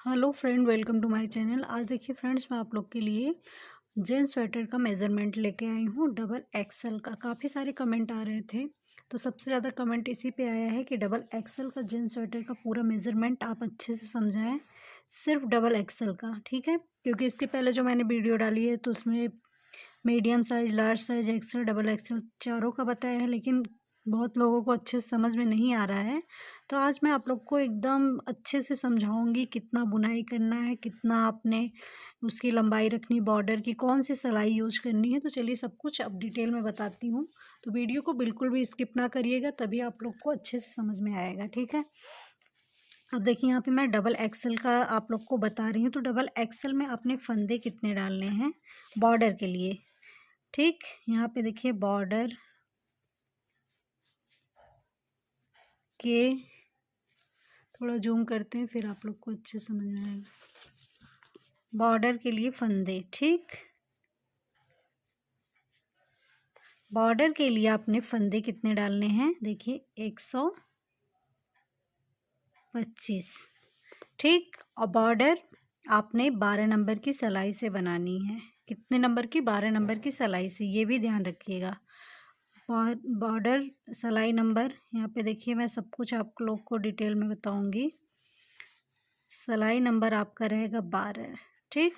Hello friend, welcome to my channel. आज देखिए friends, मैं आप लोग के लिए जेंट्स स्वेटर का मेज़रमेंट लेके आई हूँ डबल एक्सएल का। काफ़ी सारे कमेंट आ रहे थे, तो सबसे ज़्यादा कमेंट इसी पे आया है कि डबल एक्सएल का जेंट्स स्वेटर का पूरा मेज़रमेंट आप अच्छे से समझाएं, सिर्फ डबल एक्सएल का, ठीक है। क्योंकि इसके पहले जो मैंने वीडियो डाली है तो उसमें medium size, large size, XL, double XL चारों का बताया है, लेकिन बहुत लोगों को अच्छे से समझ में नहीं आ रहा है। तो आज मैं आप लोग को एकदम अच्छे से समझाऊंगी कितना बुनाई करना है, कितना आपने उसकी लंबाई रखनी, बॉर्डर की कौन सी सिलाई यूज करनी है। तो चलिए सब कुछ अब डिटेल में बताती हूँ। तो वीडियो को बिल्कुल भी स्किप ना करिएगा, तभी आप लोग को अच्छे से समझ में आएगा, ठीक है। अब देखिए यहाँ पे मैं डबल एक्सेल का आप लोग को बता रही हूँ। तो डबल एक्सेल में अपने फंदे कितने डालने हैं बॉर्डर के लिए, ठीक। यहाँ पे देखिए बॉर्डर के, थोड़ा जूम करते हैं फिर आप लोग को अच्छे समझ में आएगा। बॉर्डर के लिए फंदे, ठीक। बॉर्डर के लिए आपने फंदे कितने डालने हैं, देखिए 125, ठीक। और बॉर्डर आपने 12 नंबर की सिलाई से बनानी है। कितने नंबर की? 12 नंबर की सिलाई से, ये भी ध्यान रखिएगा। बॉर्डर सिलाई नंबर यहाँ पे देखिए, मैं सब कुछ आप लोग को डिटेल में बताऊंगी। सिलाई नंबर आपका रहेगा 12, ठीक।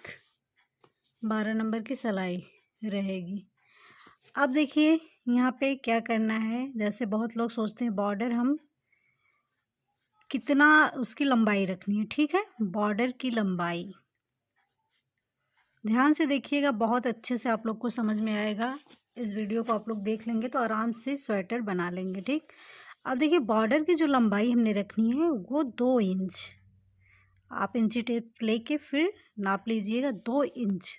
12 नंबर की सिलाई रहेगी। अब देखिए यहाँ पे क्या करना है। जैसे बहुत लोग सोचते हैं बॉर्डर हम कितना उसकी लंबाई रखनी है, ठीक है। बॉर्डर की लंबाई ध्यान से देखिएगा, बहुत अच्छे से आप लोग को समझ में आएगा। इस वीडियो को आप लोग देख लेंगे तो आराम से स्वेटर बना लेंगे, ठीक। अब देखिए बॉर्डर की जो लंबाई हमने रखनी है वो 2 इंच। आप इंची टेप लेके फिर नाप लीजिएगा 2 इंच।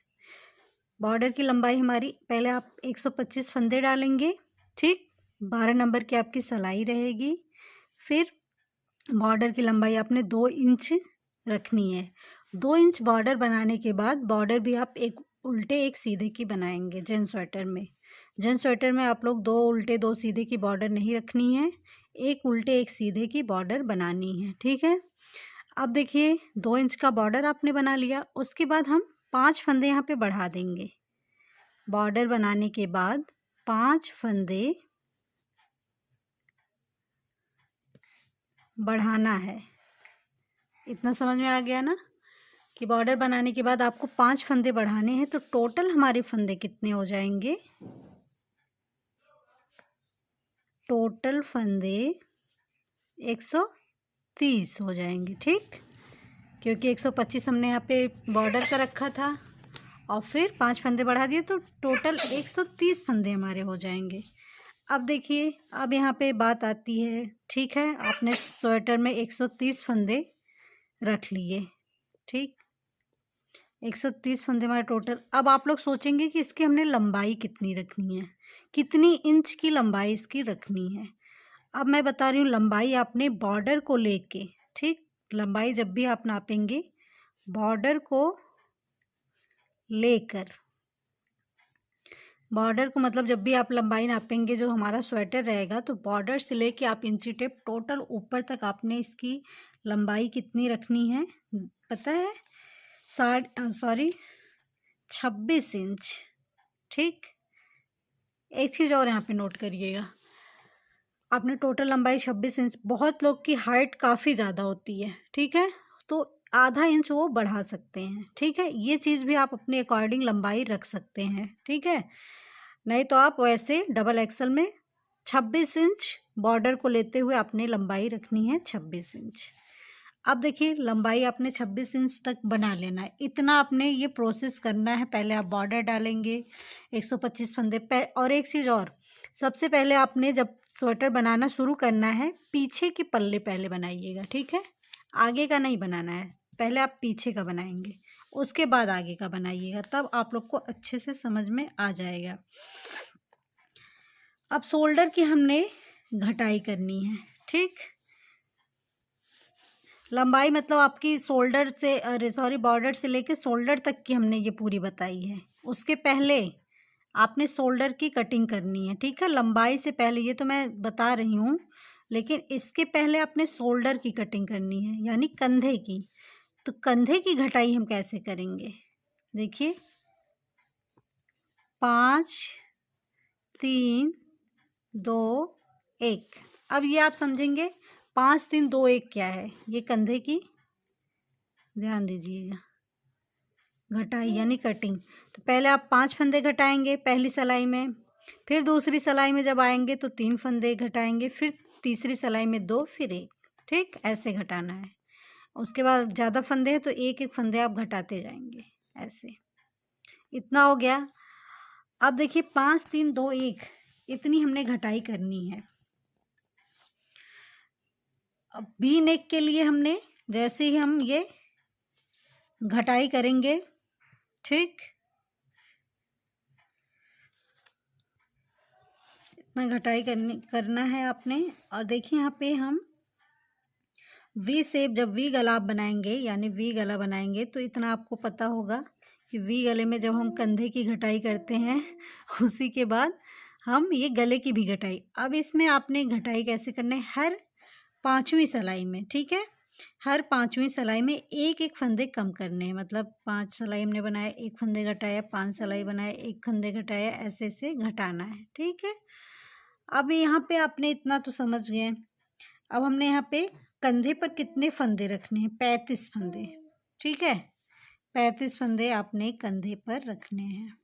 बॉर्डर की लंबाई हमारी, पहले आप 125 फंदे डालेंगे, ठीक। 12 नंबर की आपकी सिलाई रहेगी। फिर बॉर्डर की लंबाई आपने 2 इंच रखनी है। 2 इंच बॉर्डर बनाने के बाद बॉर्डर भी आप एक उल्टे एक सीधे की बनाएंगे। जेंट्स स्वेटर में, जेंट्स स्वेटर में आप लोग 2 उल्टे 2 सीधे की बॉर्डर नहीं रखनी है, एक उल्टे एक सीधे की बॉर्डर बनानी है, ठीक है। अब देखिए 2 इंच का बॉर्डर आपने बना लिया। उसके बाद हम 5 फंदे यहाँ पे बढ़ा देंगे। बॉर्डर बनाने के बाद 5 फंदे बढ़ाना है। इतना समझ में आ गया ना कि बॉर्डर बनाने के बाद आपको 5 फंदे बढ़ाने हैं। तो टोटल हमारे फंदे कितने हो जाएंगे? टोटल फंदे 130 हो जाएंगे, ठीक। क्योंकि 125 हमने यहाँ पे बॉर्डर का रखा था और फिर 5 फंदे बढ़ा दिए, तो टोटल 130 फंदे हमारे हो जाएंगे। अब देखिए, अब यहाँ पे बात आती है, ठीक है। आपने स्वेटर में 130 फंदे रख लिए, ठीक। 130 फंदे हमारे टोटल। अब आप लोग सोचेंगे कि इसकी हमने लंबाई कितनी रखनी है, कितनी इंच की लंबाई इसकी रखनी है। अब मैं बता रही हूँ लंबाई आपने बॉर्डर को लेके, ठीक। लंबाई जब भी आप नापेंगे बॉर्डर को लेकर, बॉर्डर को मतलब जब भी आप लंबाई नापेंगे जो हमारा स्वेटर रहेगा, तो बॉर्डर से लेके आप इंची टेप टोटल ऊपर तक आपने इसकी लंबाई कितनी रखनी है पता है? 26 इंच, ठीक। एक चीज़ और यहाँ पे नोट करिएगा, आपने टोटल लंबाई 26 इंच। बहुत लोग की हाइट काफ़ी ज़्यादा होती है, ठीक है, तो आधा इंच वो बढ़ा सकते हैं, ठीक है। ये चीज़ भी आप अपने अकॉर्डिंग लंबाई रख सकते हैं, ठीक है। नहीं तो आप वैसे डबल एक्सल में 26 इंच बॉर्डर को लेते हुए अपने लंबाई रखनी है 26 इंच। अब देखिए लंबाई आपने 26 इंच तक बना लेना है। इतना आपने ये प्रोसेस करना है। पहले आप बॉर्डर डालेंगे 125 फंदे पे। और एक चीज़ और, सबसे पहले आपने जब स्वेटर बनाना शुरू करना है, पीछे के पल्ले पहले बनाइएगा, ठीक है। आगे का नहीं बनाना है, पहले आप पीछे का बनाएंगे, उसके बाद आगे का बनाइएगा, तब आप लोग को अच्छे से समझ में आ जाएगा। अब शोल्डर की हमने घटाई करनी है, ठीक। लंबाई मतलब आपकी शोल्डर से, अरे सॉरी, बॉर्डर से लेके शोल्डर तक की हमने ये पूरी बताई है। उसके पहले आपने शोल्डर की कटिंग करनी है, ठीक है। लंबाई से पहले, ये तो मैं बता रही हूँ, लेकिन इसके पहले आपने शोल्डर की कटिंग करनी है, यानी कंधे की। तो कंधे की घटाई हम कैसे करेंगे, देखिए 5 3 2 1। अब ये आप समझेंगे 5 3 2 1 क्या है, ये कंधे की, ध्यान दीजिएगा, घटाई यानी कटिंग। तो पहले आप 5 फंदे घटाएंगे पहली सिलाई में, फिर दूसरी सिलाई में जब आएंगे तो 3 फंदे घटाएंगे, फिर तीसरी सिलाई में 2, फिर 1, ठीक, ऐसे घटाना है। उसके बाद ज़्यादा फंदे हैं तो एक एक फंदे आप घटाते जाएंगे ऐसे। इतना हो गया। अब देखिए 5 3 2 1 इतनी हमने घटाई करनी है। अब वी नेक के लिए हमने जैसे ही हम ये घटाई करेंगे, ठीक, इतना घटाई करना है आपने। और देखिए यहाँ पे हम वी शेप, जब वी गला आप बनाएंगे यानी वी गला बनाएंगे तो इतना आपको पता होगा कि वी गले में जब हम कंधे की घटाई करते हैं उसी के बाद हम ये गले की भी घटाई। अब इसमें आपने घटाई कैसे करना है, हर 5वीं सिलाई में, ठीक है, हर 5वीं सिलाई में एक एक फंदे कम करने हैं। मतलब 5 सिलाई हमने बनाया, एक फंदे घटाया, 5 सिलाई बनाया, एक फंदे घटाया, ऐसे ऐसे घटाना है, ठीक है। अब यहाँ पे आपने इतना तो समझ गए। अब हमने यहाँ पे कंधे पर कितने फंदे रखने हैं, 35 फंदे, ठीक है, 35 फंदे आपने कंधे पर रखने हैं।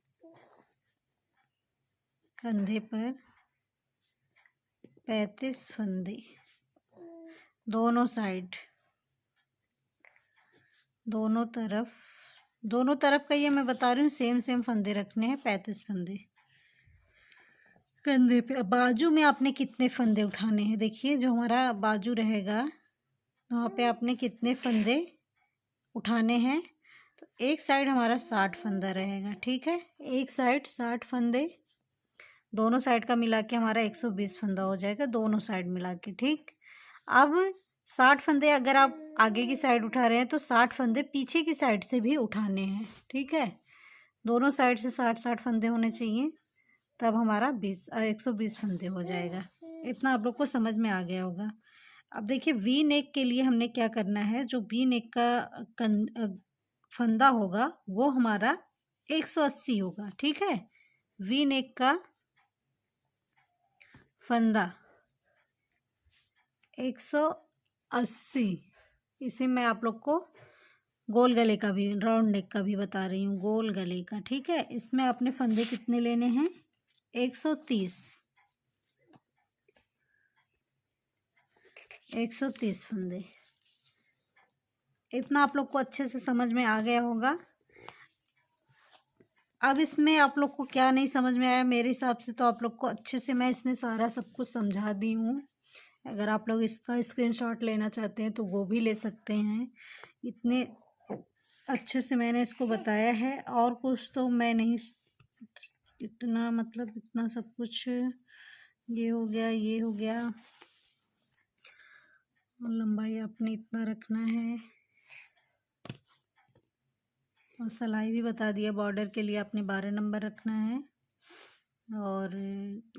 कंधे पर 35 फंदे, दोनों साइड, दोनों तरफ का ये मैं बता रही हूँ, सेम फंदे रखने हैं, 35 फंदे कंधे पे। बाजू में आपने कितने फंदे उठाने हैं, देखिए जो हमारा बाजू रहेगा वहाँ पे आपने कितने फंदे उठाने हैं। तो एक साइड हमारा 60 फंदा रहेगा, ठीक है, एक साइड 60 फंदे, दोनों साइड का मिला के हमारा 120 फंदा हो जाएगा, दोनों साइड मिला के, ठीक। अब 60 फंदे अगर आप आगे की साइड उठा रहे हैं तो 60 फंदे पीछे की साइड से भी उठाने हैं, ठीक है, दोनों साइड से 60 फंदे होने चाहिए, तब हमारा 120 फंदे हो जाएगा। इतना आप लोग को समझ में आ गया होगा। अब देखिए वी नेक के लिए हमने क्या करना है, जो वी नेक का फंदा होगा वो हमारा 180 होगा, ठीक है, वी नेक का फंदा 180। इसे मैं आप लोग को गोल गले का भी, राउंड नेक का भी बता रही हूँ, गोल गले का, ठीक है। इसमें आपने फंदे कितने लेने हैं, 130 फंदे। इतना आप लोग को अच्छे से समझ में आ गया होगा। अब इसमें आप लोग को क्या नहीं समझ में आया, मेरे हिसाब से तो आप लोग को अच्छे से मैं इसमें सारा सब कुछ समझा दी हूँ। अगर आप लोग इसका स्क्रीनशॉट लेना चाहते हैं तो वो भी ले सकते हैं, इतने अच्छे से मैंने इसको बताया है। और कुछ तो मैं नहीं, इतना मतलब इतना सब कुछ, ये हो गया, ये हो गया, और लंबाई आपने इतना रखना है, और सिलाई भी बता दिया। बॉर्डर के लिए आपने 12 नंबर रखना है, और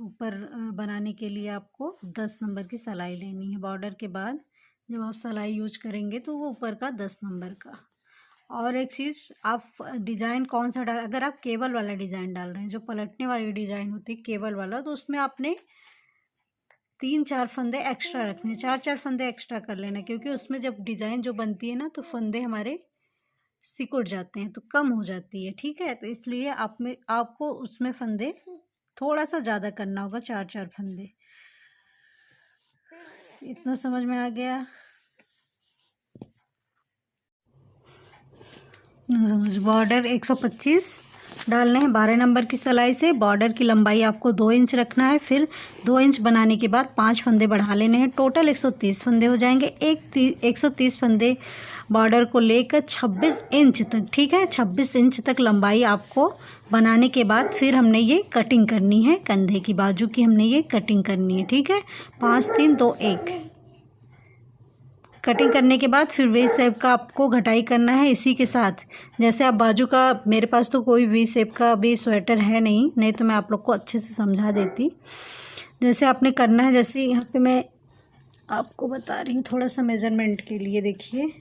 ऊपर बनाने के लिए आपको 10 नंबर की सिलाई लेनी है। बॉर्डर के बाद जब आप सिलाई यूज करेंगे तो वो ऊपर का 10 नंबर का। और एक चीज़, आप डिज़ाइन कौन सा डाल, अगर आप केबल वाला डिज़ाइन डाल रहे हैं, जो पलटने वाली डिज़ाइन होती है केबल वाला, तो उसमें आपने 3-4 फंदे एक्स्ट्रा रखने, 4-4 फंदे एक्स्ट्रा कर लेना, क्योंकि उसमें जब डिज़ाइन जो बनती है ना तो फंदे हमारे सिकुड़ जाते हैं, तो कम हो जाती है, ठीक है। तो इसलिए आपको उसमें फंदे थोड़ा सा ज़्यादा करना होगा, 4-4 फंदे। इतना समझ में आ गया। बॉर्डर 125 डालने हैं 12 नंबर की सिलाई से। बॉर्डर की लंबाई आपको 2 इंच रखना है, फिर 2 इंच बनाने के बाद 5 फंदे बढ़ा लेने हैं, टोटल 130 फंदे हो जाएंगे। 130 फंदे बॉर्डर को लेकर 26 इंच तक, ठीक है, 26 इंच तक लंबाई आपको बनाने के बाद फिर हमने ये कटिंग करनी है, कंधे की बाजू की हमने ये कटिंग करनी है, ठीक है। 5 3 2 1 कटिंग करने के बाद फिर वी शेप का आपको घटाई करना है इसी के साथ। जैसे आप बाजू का, मेरे पास तो कोई वी शेप का भी स्वेटर है नहीं तो मैं आप लोग को अच्छे से समझा देती। जैसे आपने करना है, जैसे यहाँ पे मैं आपको बता रही हूँ थोड़ा सा मेज़रमेंट के लिए। देखिए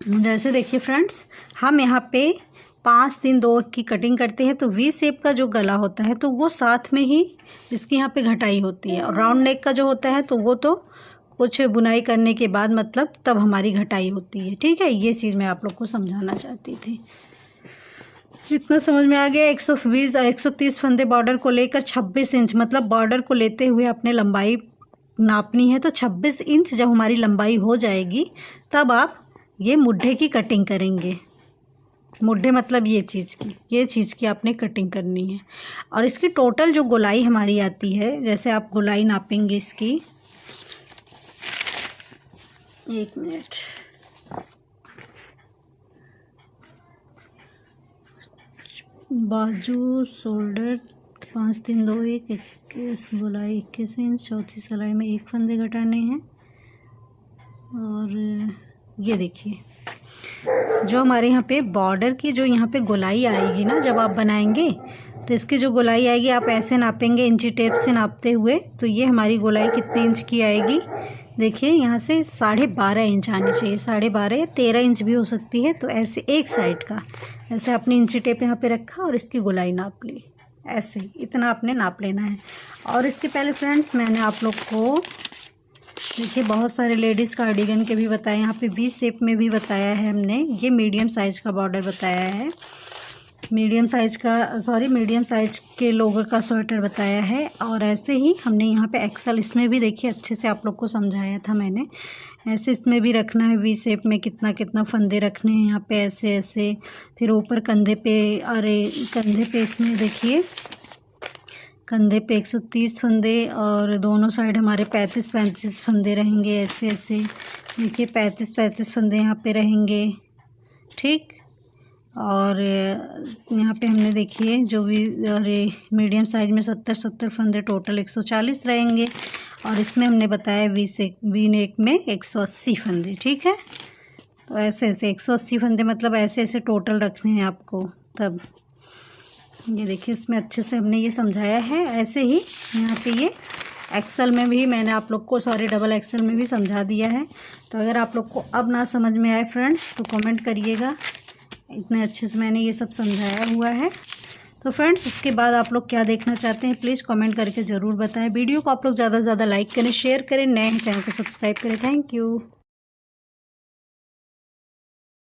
जैसे देखिए फ्रेंड्स, हम यहाँ पे 5 3 2 की कटिंग करते हैं तो वी शेप का जो गला होता है तो वो साथ में ही इसकी यहाँ पे घटाई होती है, और राउंड नेक का जो होता है तो वो तो कुछ बुनाई करने के बाद मतलब तब हमारी घटाई होती है। ठीक है, ये चीज़ मैं आप लोग को समझाना चाहती थी। इतना समझ में आ गया। 120 130 फंदे बॉर्डर को लेकर 26 इंच मतलब बॉर्डर को लेते हुए अपने लंबाई नापनी है। तो 26 इंच जब हमारी लंबाई हो जाएगी तब आप ये मुड्ढे की कटिंग करेंगे। मुड्ढे मतलब ये चीज़ की आपने कटिंग करनी है। और इसकी टोटल जो गोलाई हमारी आती है, जैसे आप गोलाई नापेंगे इसकी, 1 मिनट, बाजू शोल्डर 5 3 2 1 21 गोलाई 21 इंच, चौथी सिलाई में 1 फंदे घटाने हैं। और ये देखिए जो हमारे यहाँ पे बॉर्डर की जो यहाँ पे गोलाई आएगी ना, जब आप बनाएंगे तो इसकी जो गोलाई आएगी आप ऐसे नापेंगे इंची टेप से नापते हुए, तो ये हमारी गोलाई कितने इंच की आएगी देखिए, यहाँ से 12.5 इंच आनी चाहिए। 12.5 या 13 इंच भी हो सकती है। तो ऐसे एक साइड का ऐसे अपनी इंची टेप यहाँ पे रखा और इसकी गोलाई नाप ली, ऐसे इतना आपने नाप लेना है। और इसके पहले फ्रेंड्स मैंने आप लोग को देखिए बहुत सारे लेडीज़ कार्डिगन के भी बताए, यहाँ पे वी शेप में भी बताया है हमने। ये मीडियम साइज़ का बॉर्डर बताया है, मीडियम साइज़ के लोगों का स्वेटर बताया है। और ऐसे ही हमने यहाँ पे एक्सल, इसमें भी देखिए अच्छे से आप लोग को समझाया था मैंने। ऐसे इसमें भी रखना है वी शेप में, कितना कितना फंदे रखने हैं यहाँ पे, ऐसे ऐसे। फिर ऊपर कंधे पे, अरे कंधे पे इसमें देखिए कंधे पे 130 फंदे और दोनों साइड हमारे 35 फंदे रहेंगे, ऐसे ऐसे देखिए 35 फंदे यहाँ पे रहेंगे। ठीक, और यहाँ पे हमने देखिए जो भी अरे मीडियम साइज में 70 फंदे, टोटल 140 रहेंगे। और इसमें हमने बताया वी नेक में 180 फंदे। ठीक है, तो ऐसे ऐसे 180 फंदे मतलब ऐसे ऐसे टोटल रखने हैं आपको। तब ये देखिए इसमें अच्छे से हमने ये समझाया है। ऐसे ही यहाँ पे ये एक्सल में भी मैंने आप लोग को, सॉरी डबल एक्सल में भी समझा दिया है। तो अगर आप लोग को अब ना समझ में आए फ्रेंड्स तो कमेंट करिएगा, इतने अच्छे से मैंने ये सब समझाया हुआ है। तो फ्रेंड्स इसके बाद आप लोग क्या देखना चाहते हैं प्लीज़ कमेंट करके ज़रूर बताएं। वीडियो को आप लोग ज़्यादा से ज़्यादा लाइक करें, शेयर करें, नए चैनल को सब्सक्राइब करें। Thank you.